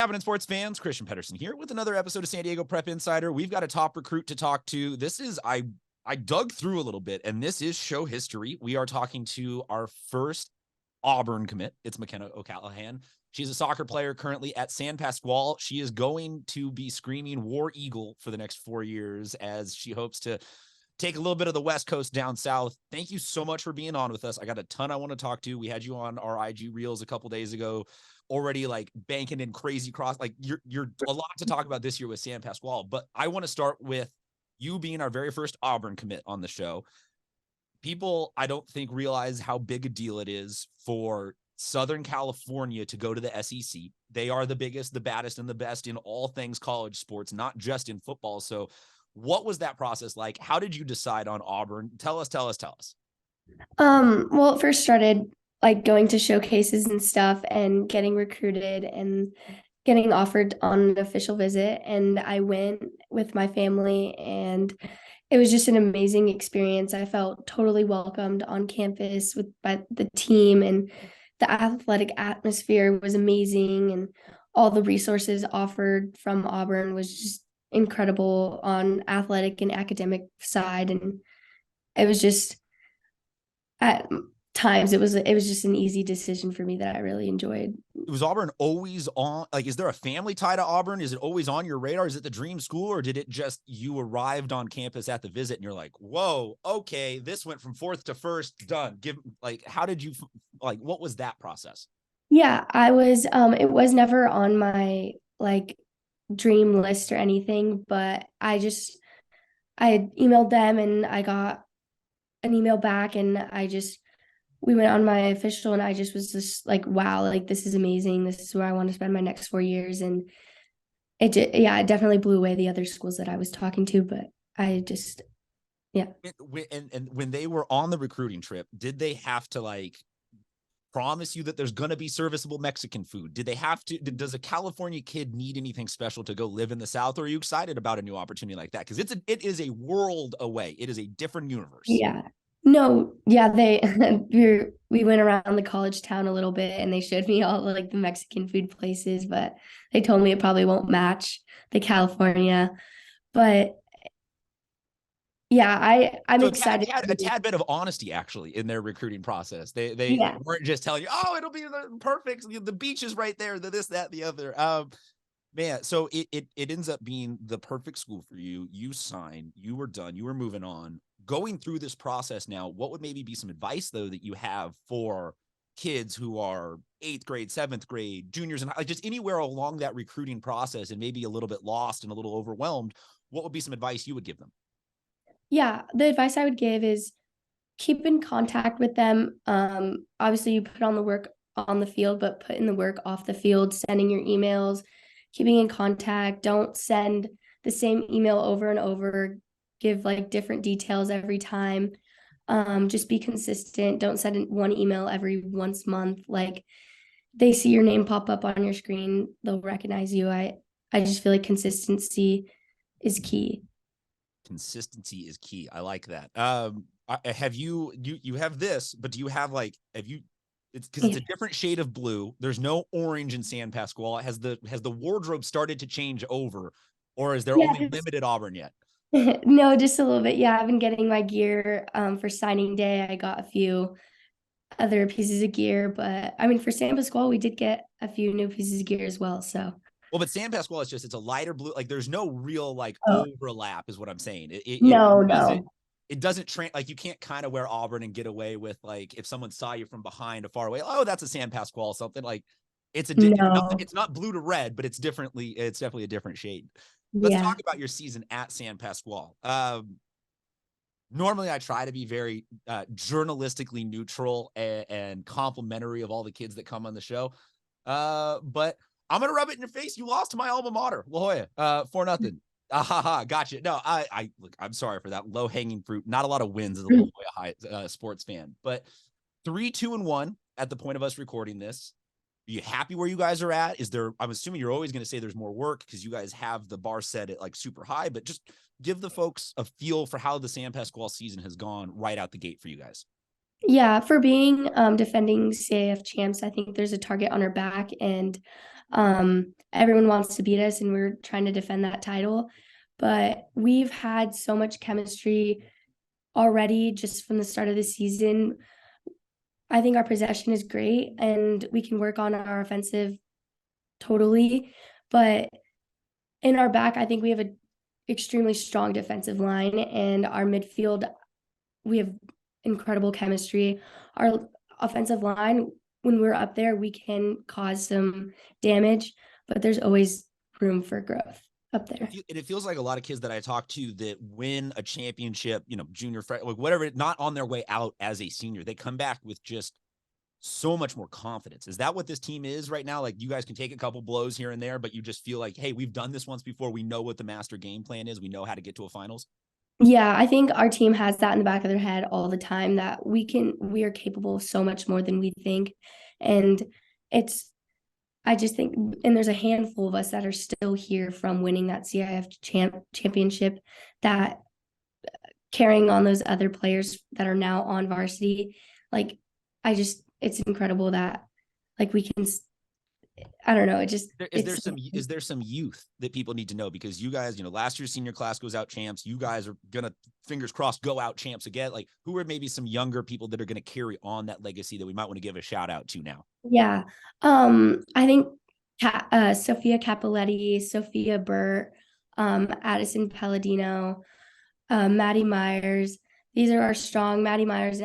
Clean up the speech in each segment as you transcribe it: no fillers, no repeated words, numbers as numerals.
Happening, sports fans? Christian Pedersen here with another episode of San Diego Prep Insider. We've got a top recruit to talk to. This is, I dug through a little bit, and this is show history. We are talking to our first Auburn commit. It's Maquena O'Callaghan. She's a soccer player currently at San Pasqual. She is going to be screaming War Eagle for the next 4 years as she hopes to take a little bit of the West Coast down south. Thank you so much for being on with us. I got a ton I want to talk to. We had you on our IG Reels a couple days ago, already like banking in crazy cross. Like you're a lot to talk about this year with San Pasqual, but I want to start with you being our very first Auburn commit on the show. People, I don't think, realize how big a deal it is for Southern California to go to the SEC. They are the biggest, the baddest, and the best in all things college sports, not just in football. So what was that process like? How did you decide on Auburn? Tell us. Well, it first started like going to showcases and stuff and getting recruited and getting offered on an official visit. And I went with my family, and it was just an amazing experience. I felt totally welcomed on campus by the team, and the athletic atmosphere was amazing, and all the resources offered from Auburn was just incredible on athletic and academic side. And it was just at times it was just an easy decision for me that I really enjoyed. Was Auburn always on? Like, is there a family tie to Auburn? Is it always on your radar? Is it the dream school, or did it just you arrived on campus at the visit and you're like, whoa, okay, this went from fourth to first, done. How did you, like, what was that process? Yeah, I was it was never on my like dream list or anything, but I had emailed them and I got an email back, and we went on my official, and I just was just like, wow, like this is amazing. This is where I want to spend my next 4 years. And it definitely blew away the other schools that I was talking to, but yeah. And when they were on the recruiting trip, did they have to like promise you that there's going to be serviceable Mexican food? Did they have to, does a California kid need anything special to go live in the South? Or are you excited about a new opportunity like that? Because it is a world away. It is a different universe. Yeah. No, yeah, we went around the college town a little bit, and they showed me all like the Mexican food places, but they told me it probably won't match the California. But yeah, I'm excited. A tad bit of honesty actually in their recruiting process. They Yeah. weren't just telling you, oh, it'll be the perfect, the beach is right there, the this, that, the other. Man, so it ends up being the perfect school for you. You sign, you were done, you were moving on. Going through this process now, what would maybe be some advice though that you have for kids who are 8th grade, 7th grade, juniors, and like just anywhere along that recruiting process and maybe a little bit lost and a little overwhelmed? What would be some advice you would give them? Yeah, the advice I would give is keep in contact with them. Obviously you put on the work on the field, but put in the work off the field, sending your emails, keeping in contact. Don't send the same email over and over. Give like different details every time. Just be consistent. Don't send one email every once a month. Like they see your name pop up on your screen, they'll recognize you. I just feel like consistency is key. Consistency is key. I like that. Have you have this, but do you have like, it's because it's a different shade of blue. There's no orange in San Pasqual. Has the wardrobe started to change over, or is there only limited Auburn yet? No, just a little bit. Yeah, I've been getting my gear for signing day. I got a few other pieces of gear, but I mean, for San Pasqual, we did get a few new pieces of gear as well. So, well, but San Pasqual is it's a lighter blue. Like there's no real like overlap, is what I'm saying. No. It doesn't like you can't kind of wear Auburn and get away with like if someone saw you from behind or far away, oh, that's a San Pasqual, something like it's it's not blue to red, but it's definitely a different shade. Let's talk about your season at San Pasqual. Normally I try to be very journalistically neutral and complimentary of all the kids that come on the show. But I'm going to rub it in your face. You lost to my alma mater, La Jolla, 4-0. Gotcha. No, look, I'm sorry for that low hanging fruit. Not a lot of wins as a La Jolla High sports fan, but 3-2-1 at the point of us recording this. Are you happy where you guys are at? I'm assuming you're always going to say there's more work because you guys have the bar set at like super high, but just give the folks a feel for how the San Pasqual season has gone right out the gate for you guys. Yeah, for being defending CAF champs, I think there's a target on our back, and Everyone wants to beat us, and we're trying to defend that title. But we've had so much chemistry already just from the start of the season. I think our possession is great, and we can work on our offensive totally. But in our back, I think we have an extremely strong defensive line, and our midfield, we have incredible chemistry. Our offensive line, when we're up there, we can cause some damage, but there's always room for growth up there. It feels like a lot of kids that I talk to that win a championship, junior, like whatever, not on their way out as a senior, they come back with just so much more confidence. Is that what this team is right now? Like, you guys can take a couple blows here and there, but you just feel like, hey, we've done this once before. We know what the master game plan is. We know how to get to a finals. Yeah, I think our team has that in the back of their head all the time, that we are capable of so much more than we think. And I just think, and there's a handful of us that are still here from winning that CIF championship, that carrying on those other players that are now on varsity. Like, it's incredible that, like, we can, I don't know. Is there some youth that people need to know? Because you guys, last year's senior class goes out champs. You guys are gonna, fingers crossed, go out champs again. Like, who are maybe some younger people that are gonna carry on that legacy that we might want to give a shout out to now? Yeah. I think Sophia Capoletti, Sophia Burt, Addison Palladino, Maddie Myers. These are our strong Maddie Myers.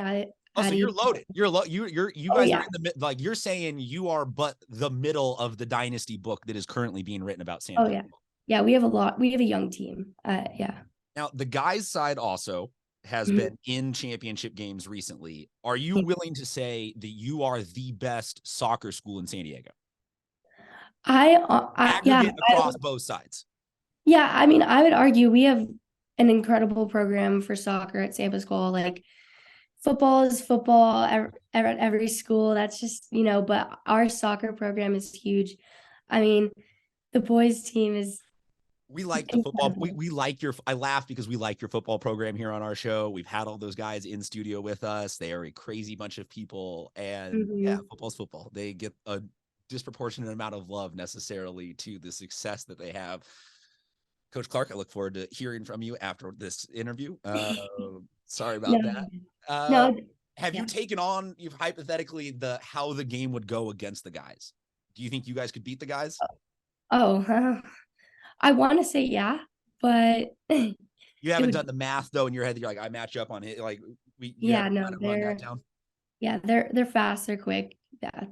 Oh, so you're loaded. You guys yeah. are in the, like, you're saying you are but the middle of the dynasty book that is currently being written about San Pasqual. Yeah. Yeah, we have a lot. We have a young team. Yeah. Now, the guys' side also has been in championship games recently. Are you willing to say that you are the best soccer school in San Diego? Aggregate across both sides. Yeah, I mean, I would argue we have an incredible program for soccer at San Pasqual. Like, football is football at every school. That's just, but our soccer program is huge. I mean, the boys team is. We like the football. We like I laugh because we like your football program here on our show. We've had all those guys in studio with us. They are a crazy bunch of people. And yeah, football's football. They get a disproportionate amount of love necessarily to the success that they have. Coach Clark, I look forward to hearing from you after this interview. Sorry about that. Have you taken on, hypothetically, how the game would go against the guys? Do you think you guys could beat the guys? I want to say yeah, but you haven't done the math though in your head. You're like, I match up on it. Like, run that down. Yeah, they're fast, they're quick. Yeah,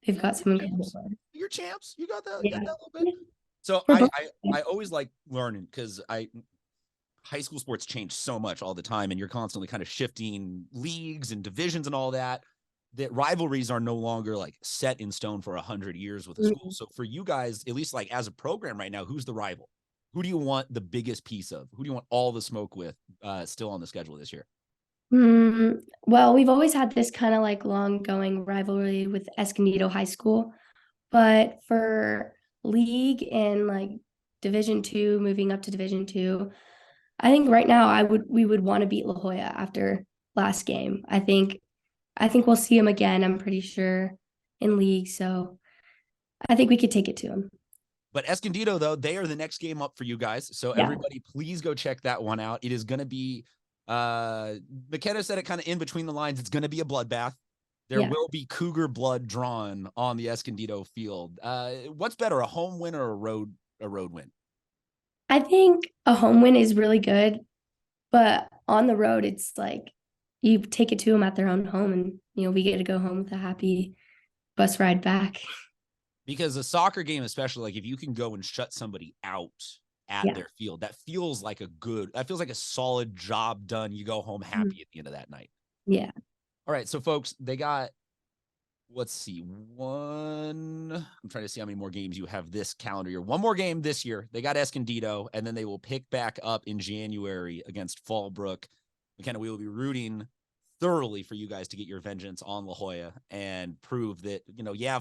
they've got some incredible. You're champs. You got that. Yeah. You got that a little bit. So I always like learning, because high school sports change so much all the time, and you're constantly kind of shifting leagues and divisions and all that. That rivalries are no longer like set in stone for 100 years with a school. So for you guys, at least like as a program right now, who's the rival? Who do you want the biggest piece of? Who do you want all the smoke with still on the schedule this year? Well, we've always had this kind of like long going rivalry with Escondido High School, but for league and like Division II, moving up to Division II, I think right now we would want to beat La Jolla after last game. I think we'll see him again, I'm pretty sure, in league. So I think we could take it to him. But Escondido, though, they are the next game up for you guys. So everybody, please go check that one out. It is going to be, Maquena said it kind of in between the lines. It's going to be a bloodbath. There will be Cougar blood drawn on the Escondido field. What's better, a home win or a road win? I think a home win is really good, but on the road, it's like you take it to them at their own home, and we get to go home with a happy bus ride back. Because a soccer game, especially, like if you can go and shut somebody out at their field, that feels like a solid job done. You go home happy at the end of that night. Yeah. All right. So folks, they got, let's see, I'm trying to see how many more games you have this calendar year. One more game this year. They got Escondido, and then they will pick back up in January against Fallbrook. Maquena, we will be rooting thoroughly for you guys to get your vengeance on La Jolla and prove that,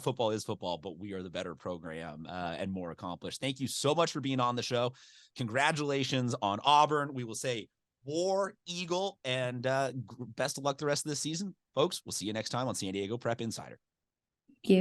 football is football, but we are the better program and more accomplished. Thank you so much for being on the show. Congratulations on Auburn. We will say War Eagle, and best of luck the rest of this season. Folks, we'll see you next time on San Diego Prep Insider.